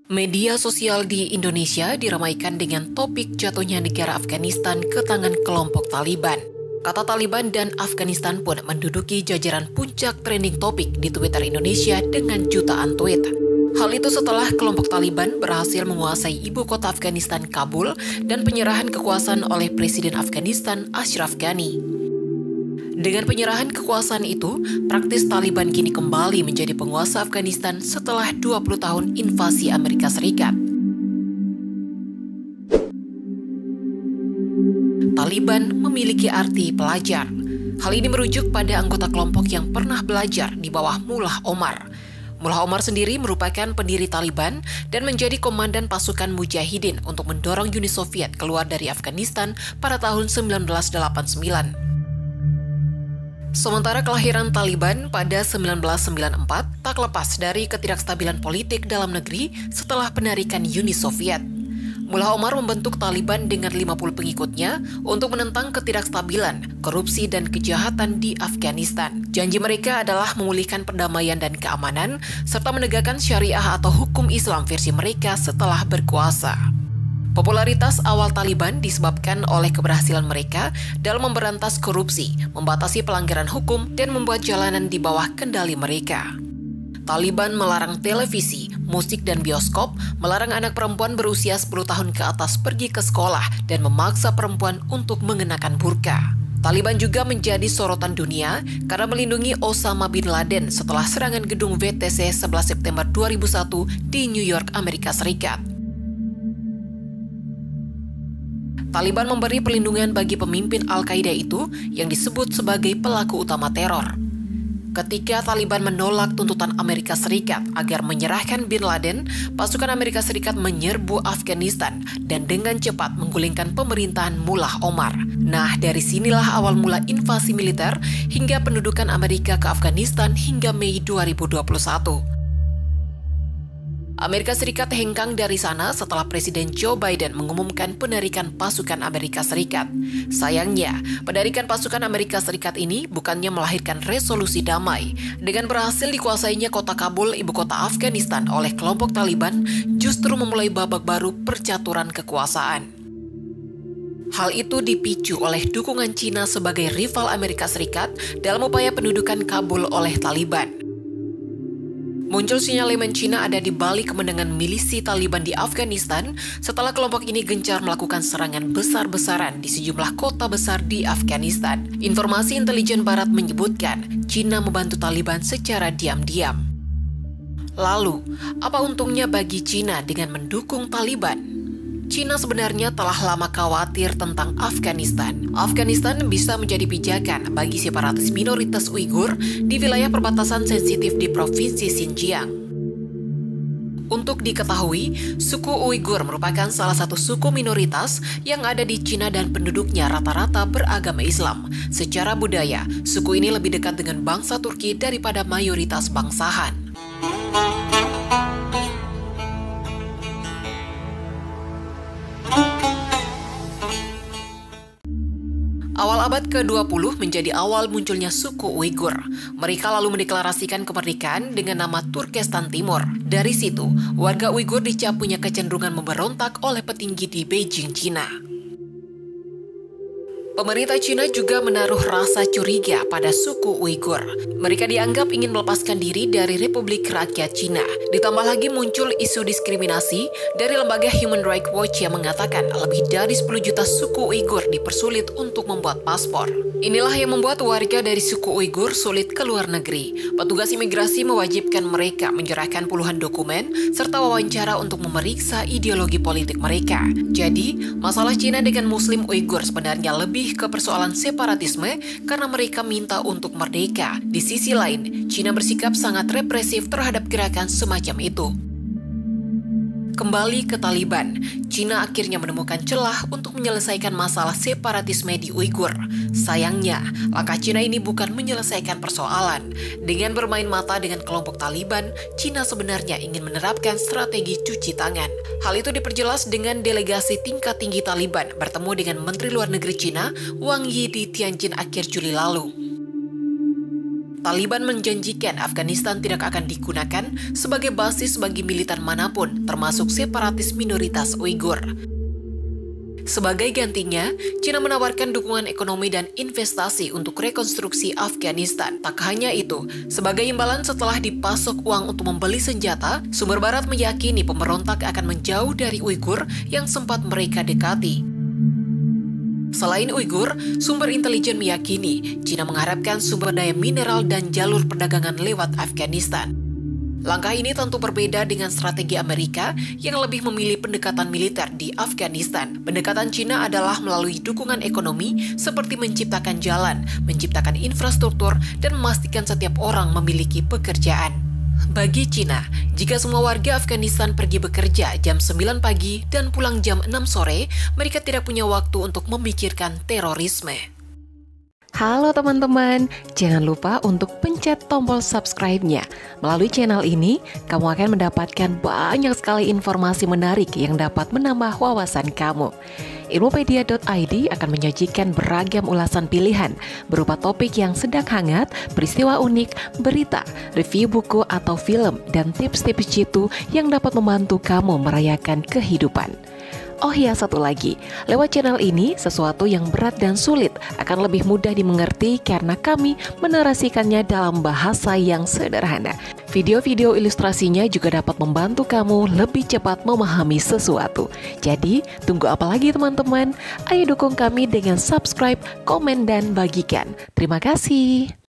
Media sosial di Indonesia diramaikan dengan topik jatuhnya negara Afghanistan ke tangan kelompok Taliban. Kata Taliban dan Afghanistan pun menduduki jajaran puncak trending topik di Twitter Indonesia dengan jutaan tweet. Hal itu setelah kelompok Taliban berhasil menguasai ibu kota Afghanistan, Kabul, dan penyerahan kekuasaan oleh Presiden Afghanistan Ashraf Ghani. Dengan penyerahan kekuasaan itu, praktis Taliban kini kembali menjadi penguasa Afghanistan setelah 20 tahun invasi Amerika Serikat. Taliban memiliki arti pelajar. Hal ini merujuk pada anggota kelompok yang pernah belajar di bawah Mullah Omar. Mullah Omar sendiri merupakan pendiri Taliban dan menjadi komandan pasukan Mujahidin untuk mendorong Uni Soviet keluar dari Afghanistan pada tahun 1989. Sementara kelahiran Taliban pada 1994 tak lepas dari ketidakstabilan politik dalam negeri setelah penarikan Uni Soviet. Mullah Omar membentuk Taliban dengan 50 pengikutnya untuk menentang ketidakstabilan, korupsi, dan kejahatan di Afghanistan. Janji mereka adalah memulihkan perdamaian dan keamanan, serta menegakkan syariah atau hukum Islam versi mereka setelah berkuasa. Popularitas awal Taliban disebabkan oleh keberhasilan mereka dalam memberantas korupsi, membatasi pelanggaran hukum, dan membuat jalanan di bawah kendali mereka. Taliban melarang televisi, musik, dan bioskop, melarang anak perempuan berusia 10 tahun ke atas pergi ke sekolah, dan memaksa perempuan untuk mengenakan burka. Taliban juga menjadi sorotan dunia karena melindungi Osama bin Laden setelah serangan gedung WTC 11 September 2001 di New York, Amerika Serikat. Taliban memberi perlindungan bagi pemimpin Al-Qaeda itu yang disebut sebagai pelaku utama teror. Ketika Taliban menolak tuntutan Amerika Serikat agar menyerahkan bin Laden, pasukan Amerika Serikat menyerbu Afghanistan dan dengan cepat menggulingkan pemerintahan Mullah Omar. Nah, dari sinilah awal mula invasi militer hingga pendudukan Amerika ke Afghanistan hingga Mei 2021. Amerika Serikat hengkang dari sana setelah Presiden Joe Biden mengumumkan penarikan pasukan Amerika Serikat. Sayangnya, penarikan pasukan Amerika Serikat ini bukannya melahirkan resolusi damai. Dengan berhasil dikuasainya kota Kabul, ibu kota Afghanistan, oleh kelompok Taliban, justru memulai babak baru percaturan kekuasaan. Hal itu dipicu oleh dukungan Cina sebagai rival Amerika Serikat dalam upaya pendudukan Kabul oleh Taliban. Muncul sinyalemen Cina ada di balik kemenangan milisi Taliban di Afghanistan setelah kelompok ini gencar melakukan serangan besar-besaran di sejumlah kota besar di Afghanistan. Informasi intelijen Barat menyebutkan Cina membantu Taliban secara diam-diam. Lalu, apa untungnya bagi Cina dengan mendukung Taliban? Cina sebenarnya telah lama khawatir tentang Afghanistan. Afghanistan bisa menjadi pijakan bagi separatis minoritas Uighur di wilayah perbatasan sensitif di Provinsi Xinjiang. Untuk diketahui, suku Uighur merupakan salah satu suku minoritas yang ada di Cina dan penduduknya rata-rata beragama Islam. Secara budaya, suku ini lebih dekat dengan bangsa Turki daripada mayoritas bangsa Han. Awal abad ke-20 menjadi awal munculnya suku Uighur. Mereka lalu mendeklarasikan kemerdekaan dengan nama Turkestan Timur. Dari situ, warga Uighur dicap punya kecenderungan memberontak oleh petinggi di Beijing, Cina. Pemerintah Cina juga menaruh rasa curiga pada suku Uighur. Mereka dianggap ingin melepaskan diri dari Republik Rakyat Cina. Ditambah lagi muncul isu diskriminasi dari lembaga Human Rights Watch yang mengatakan lebih dari 10 juta suku Uighur dipersulit untuk membuat paspor. Inilah yang membuat warga dari suku Uighur sulit ke luar negeri. Petugas imigrasi mewajibkan mereka menyerahkan puluhan dokumen serta wawancara untuk memeriksa ideologi politik mereka. Jadi, masalah Cina dengan Muslim Uighur sebenarnya lebih ke persoalan separatisme karena mereka minta untuk merdeka. Di sisi lain, Cina bersikap sangat represif terhadap gerakan semacam itu. Kembali ke Taliban, Cina akhirnya menemukan celah untuk menyelesaikan masalah separatisme di Uighur. Sayangnya, langkah Cina ini bukan menyelesaikan persoalan. Dengan bermain mata dengan kelompok Taliban, Cina sebenarnya ingin menerapkan strategi cuci tangan. Hal itu diperjelas dengan delegasi tingkat tinggi Taliban bertemu dengan Menteri Luar Negeri Cina, Wang Yi di Tianjin akhir Juli lalu. Taliban menjanjikan Afghanistan tidak akan digunakan sebagai basis bagi militer manapun, termasuk separatis minoritas Uighur. Sebagai gantinya, China menawarkan dukungan ekonomi dan investasi untuk rekonstruksi Afghanistan. Tak hanya itu, sebagai imbalan setelah dipasok uang untuk membeli senjata, sumber barat meyakini pemberontak akan menjauh dari Uighur yang sempat mereka dekati. Selain Uighur, sumber intelijen meyakini China mengharapkan sumber daya mineral dan jalur perdagangan lewat Afghanistan. Langkah ini tentu berbeda dengan strategi Amerika yang lebih memilih pendekatan militer di Afghanistan. Pendekatan China adalah melalui dukungan ekonomi seperti menciptakan jalan, menciptakan infrastruktur, dan memastikan setiap orang memiliki pekerjaan. Bagi China, jika semua warga Afghanistan pergi bekerja jam 9 pagi dan pulang jam 6 sore, mereka tidak punya waktu untuk memikirkan terorisme. Halo teman-teman, jangan lupa untuk pencet tombol subscribe-nya. Melalui channel ini, kamu akan mendapatkan banyak sekali informasi menarik yang dapat menambah wawasan kamu. Ilmupedia.id akan menyajikan beragam ulasan pilihan berupa topik yang sedang hangat, peristiwa unik, berita, review buku atau film, dan tips-tips jitu yang dapat membantu kamu merayakan kehidupan. Oh ya, satu lagi, lewat channel ini sesuatu yang berat dan sulit akan lebih mudah dimengerti karena kami menarasikannya dalam bahasa yang sederhana. Video-video ilustrasinya juga dapat membantu kamu lebih cepat memahami sesuatu. Jadi, tunggu apa lagi teman-teman? Ayo dukung kami dengan subscribe, komen, dan bagikan. Terima kasih.